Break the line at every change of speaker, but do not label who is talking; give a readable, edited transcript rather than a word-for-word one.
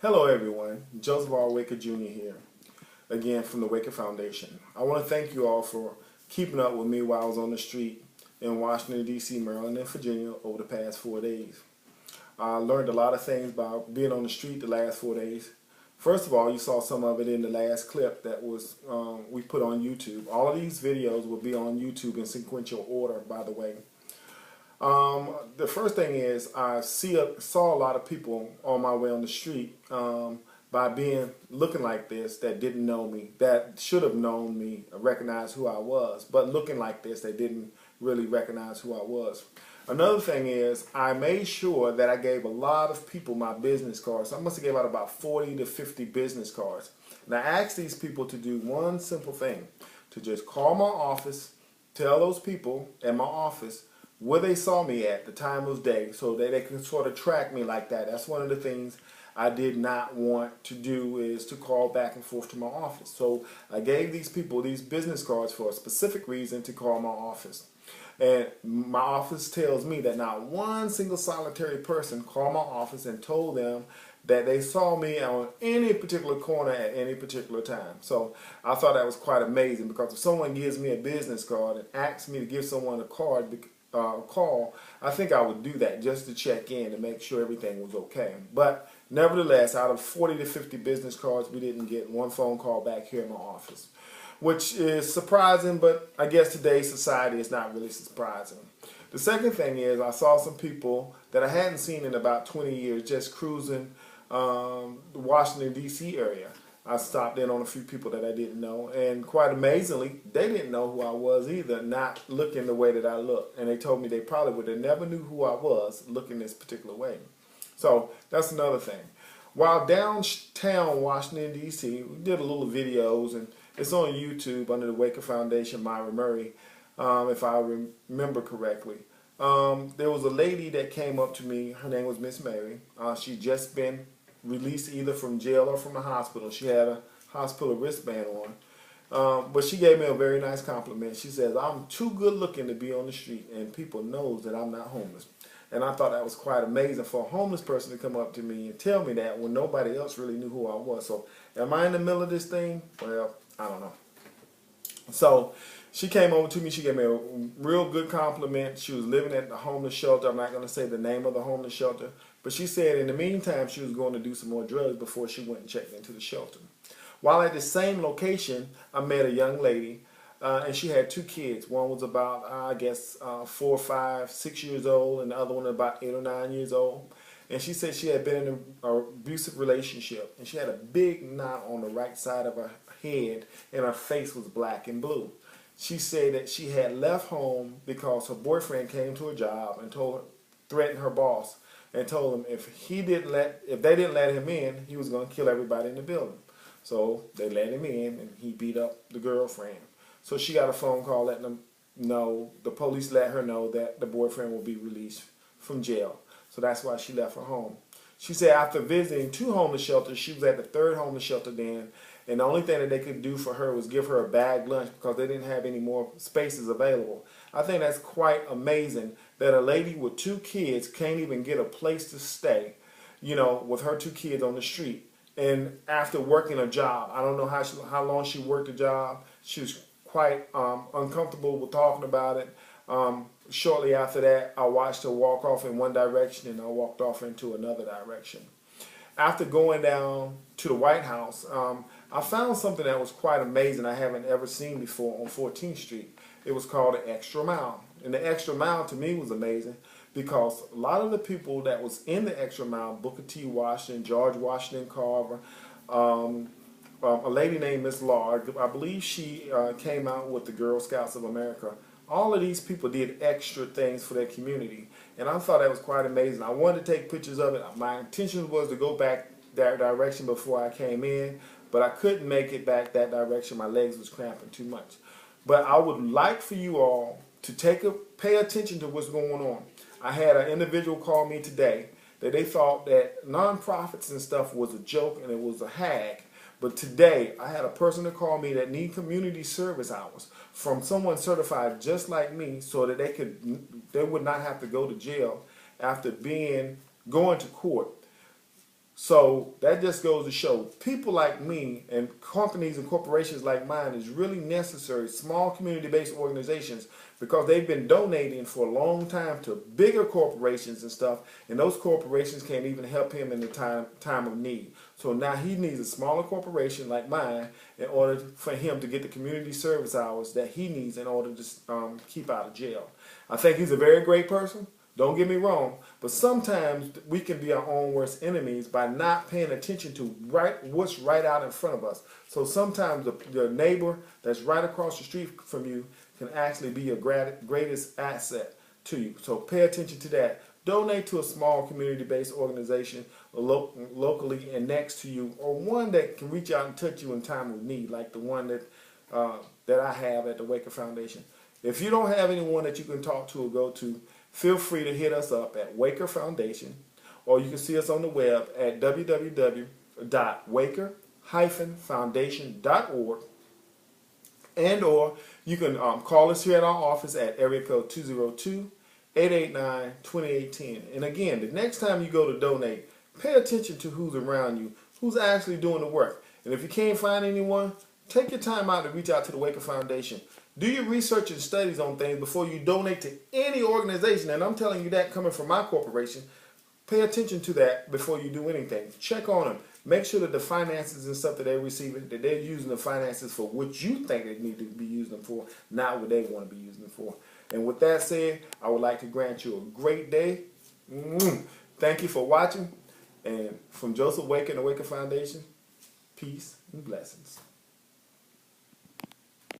Hello everyone, Joseph R. Waker Jr. here, again from the Waker Foundation. I want to thank you all for keeping up with me while I was on the street in Washington, D.C., Maryland, and Virginia over the past 4 days. I learned a lot of things by being on the street the last 4 days. First of all, you saw some of it in the last clip that was we put on YouTube. All of these videos will be on YouTube in sequential order, by the way. The first thing is I saw a lot of people on my way on the street by looking like this that didn't know me, that should have known me, recognized who I was, but looking like this they didn't really recognize who I was. Another thing is I made sure that I gave a lot of people my business cards. I must have gave out about 40 to 50 business cards. And I asked these people to do one simple thing, to just call my office, tell those people at my office where they saw me at the time of day so that they can sort of track me like that. That's one of the things I did not want to do, is to call back and forth to my office. So I gave these people these business cards for a specific reason, to call my office. And my office tells me that not one single solitary person called my office and told them that they saw me on any particular corner at any particular time. So I thought that was quite amazing, because if someone gives me a business card and asks me to give someone a call, I think I would do that just to check in and make sure everything was okay. But nevertheless, out of 40 to 50 business cards, we didn't get one phone call back here in my office, which is surprising, but I guess today's society is not really surprising. The second thing is I saw some people that I hadn't seen in about 20 years just cruising the Washington, D.C. area. I stopped in on a few people that I didn't know, and quite amazingly, they didn't know who I was either, not looking the way that I look. And they told me they probably would have never knew who I was looking this particular way. So that's another thing. While downtown Washington, D.C., we did a little videos, and it's on YouTube under the Waker Foundation, Myra Murray, if I remember correctly. There was a lady that came up to me. Her name was Miss Mary. She'd just been released either from jail or from the hospital. She had a hospital wristband on. But she gave me a very nice compliment. She says, "I'm too good looking to be on the street, and people knows that I'm not homeless." And I thought that was quite amazing for a homeless person to come up to me and tell me that when nobody else really knew who I was. So am I in the middle of this thing? Well, I don't know. So she came over to me. She gave me a real good compliment. She was living at the homeless shelter. I'm not going to say the name of the homeless shelter. But she said in the meantime she was going to do some more drugs before she went and checked into the shelter. While at the same location, I met a young lady, and she had 2 kids. One was about, I guess, 4, 5, 6 years old, and the other one about 8 or 9 years old. And she said she had been in an abusive relationship, and she had a big knot on the right side of her head, and her face was black and blue. She said that she had left home because her boyfriend came to her job and threatened her boss, and told him if they didn't let him in, he was going to kill everybody in the building. So they let him in, and he beat up the girlfriend. So she got a phone call letting them know, the police let her know that the boyfriend will be released from jail. So that's why she left her home. She said after visiting 2 homeless shelters, she was at the 3rd homeless shelter then, and the only thing that they could do for her was give her a bagged lunch because they didn't have any more spaces available. I think that's quite amazing that a lady with 2 kids can't even get a place to stay, with her 2 kids on the street. And after working a job, I don't know how long she worked a job. She was quite uncomfortable with talking about it. Shortly after that, I watched her walk off in one direction, and I walked off into another direction. After going down to the White House, I found something that was quite amazing I haven't ever seen before on 14th Street. It was called the Extra Mile. And the Extra Mile to me was amazing because a lot of the people that was in the Extra Mile, Booker T. Washington, George Washington Carver, a lady named Miss Law, I believe she came out with the Girl Scouts of America. All of these people did extra things for their community, and I thought that was quite amazing. I wanted to take pictures of it. My intention was to go back that direction before I came in, but I couldn't make it back that direction. My legs was cramping too much. But I would like for you all to pay attention to what's going on. I had an individual call me today that they thought that nonprofits and stuff was a joke and it was a hag. But today, I had a person to call me that need community service hours from someone certified just like me, so that they would not have to go to jail after going to court. So that just goes to show people like me and companies and corporations like mine is really necessary, small community-based organizations, because they've been donating for a long time to bigger corporations and stuff, and those corporations can't even help him in the time of need. So now he needs a smaller corporation like mine in order for him to get the community service hours that he needs in order to keep out of jail. I think he's a very great person. Don't get me wrong, but sometimes we can be our own worst enemies by not paying attention to what's right out in front of us. So sometimes the neighbor that's right across the street from you can actually be your greatest asset to you. So pay attention to that. Donate to a small community-based organization locally and next to you, or one that can reach out and touch you in time of need, like the one that I have at the Waker Foundation. If you don't have anyone that you can talk to or go to, feel free to hit us up at Waker Foundation, or you can see us on the web at www.waker-foundation.org, and or you can call us here at our office at area code 202-889-2810. And again, the next time you go to donate, pay attention to who's around you, who's actually doing the work. And if you can't find anyone, take your time out to reach out to the Waker Foundation. Do your research and studies on things before you donate to any organization. And I'm telling you that coming from my corporation. Pay attention to that before you do anything. Check on them. Make sure that the finances and stuff that they're receiving, that they're using the finances for what you think they need to be using them for, not what they want to be using them for. And with that said, I would like to grant you a great day. Thank you for watching. And from Joseph Waker and the Waker Foundation, peace and blessings.